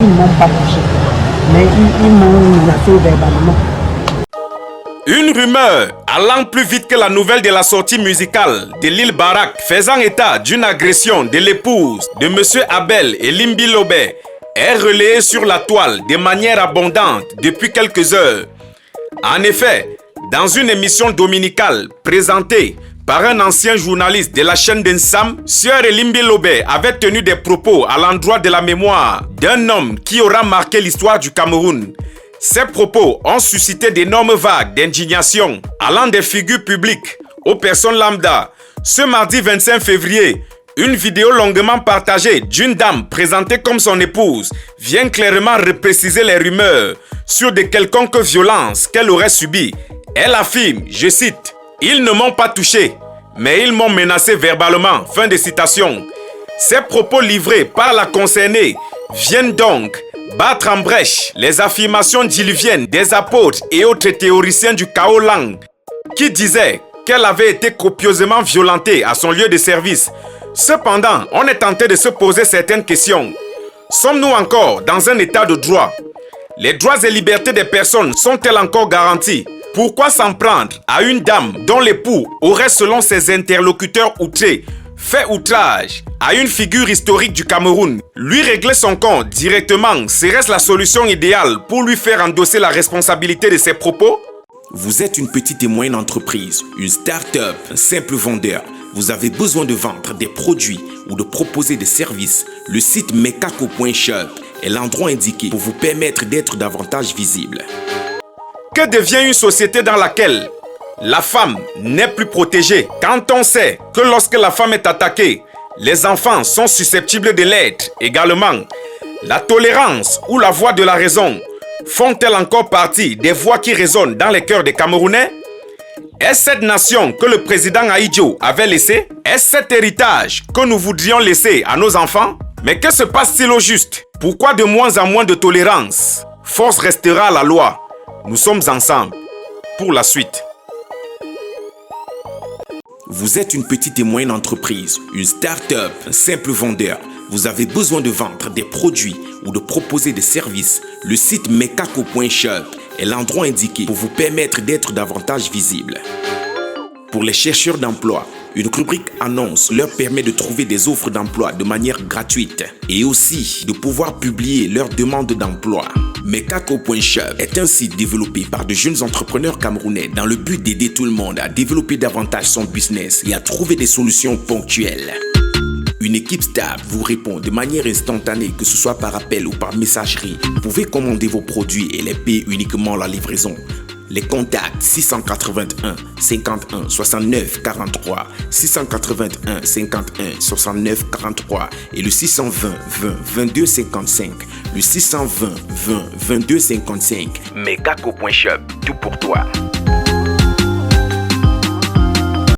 Ils ne m'ont pas touché, mais ils m'ont menacé verbalement. Une rumeur allant plus vite que la nouvelle de la sortie musicale de Lil Barak faisant état d'une agression de l'épouse de M. Abel et Limbi Lobé est relayée sur la toile de manière abondante depuis quelques heures. En effet, dans une émission dominicale présentée par un ancien journaliste de la chaîne d'Ensam, Sœur Limbi Lobé avait tenu des propos à l'endroit de la mémoire d'un homme qui aura marqué l'histoire du Cameroun. Ces propos ont suscité d'énormes vagues d'indignation allant des figures publiques aux personnes lambda. Ce mardi 25 février, une vidéo longuement partagée d'une dame présentée comme son épouse vient clairement repréciser les rumeurs sur de quelconques violences qu'elle aurait subies. Elle affirme, je cite, « Ils ne m'ont pas touché, mais ils m'ont menacé verbalement. » Fin de citation. Ces propos livrés par la concernée viennent donc battre en brèche les affirmations diluviennes des apôtres et autres théoriciens du chaos Lang qui disaient qu'elle avait été copieusement violentée à son lieu de service. Cependant, on est tenté de se poser certaines questions. Sommes-nous encore dans un état de droit? Les droits et libertés des personnes sont-elles encore garantis? Pourquoi s'en prendre à une dame dont l'époux aurait, selon ses interlocuteurs outrés, fait outrage à une figure historique du Cameroun? Lui régler son compte directement serait-ce la solution idéale pour lui faire endosser la responsabilité de ses propos? Vous êtes une petite et moyenne entreprise, une start-up, un simple vendeur. Vous avez besoin de vendre des produits ou de proposer des services. Le site mekako.shop est l'endroit indiqué pour vous permettre d'être davantage visible. Que devient une société dans laquelle la femme n'est plus protégée quand on sait que lorsque la femme est attaquée, les enfants sont susceptibles de l'être également? La tolérance ou la voix de la raison font-elles encore partie des voix qui résonnent dans les cœurs des Camerounais? Est-ce cette nation que le président Ahidjo avait laissée? Est-ce cet héritage que nous voudrions laisser à nos enfants? Mais que se passe-t-il au juste? Pourquoi de moins en moins de tolérance? Force restera à la loi. Nous sommes ensemble pour la suite. Vous êtes une petite et moyenne entreprise, une start-up, un simple vendeur. Vous avez besoin de vendre des produits ou de proposer des services. Le site mekako.shop est l'endroit indiqué pour vous permettre d'être davantage visible. Pour les chercheurs d'emploi, une rubrique annonce leur permet de trouver des offres d'emploi de manière gratuite et aussi de pouvoir publier leurs demandes d'emploi. Mekako.shop est un site développé par de jeunes entrepreneurs camerounais dans le but d'aider tout le monde à développer davantage son business et à trouver des solutions ponctuelles. Une équipe stable vous répond de manière instantanée, que ce soit par appel ou par messagerie. Vous pouvez commander vos produits et les payer uniquement la livraison. Les contacts 681 51 69 43, 681 51 69 43 et le 620 20 22 55. Le 620 20 22 55. Mekako.shop, tout pour toi.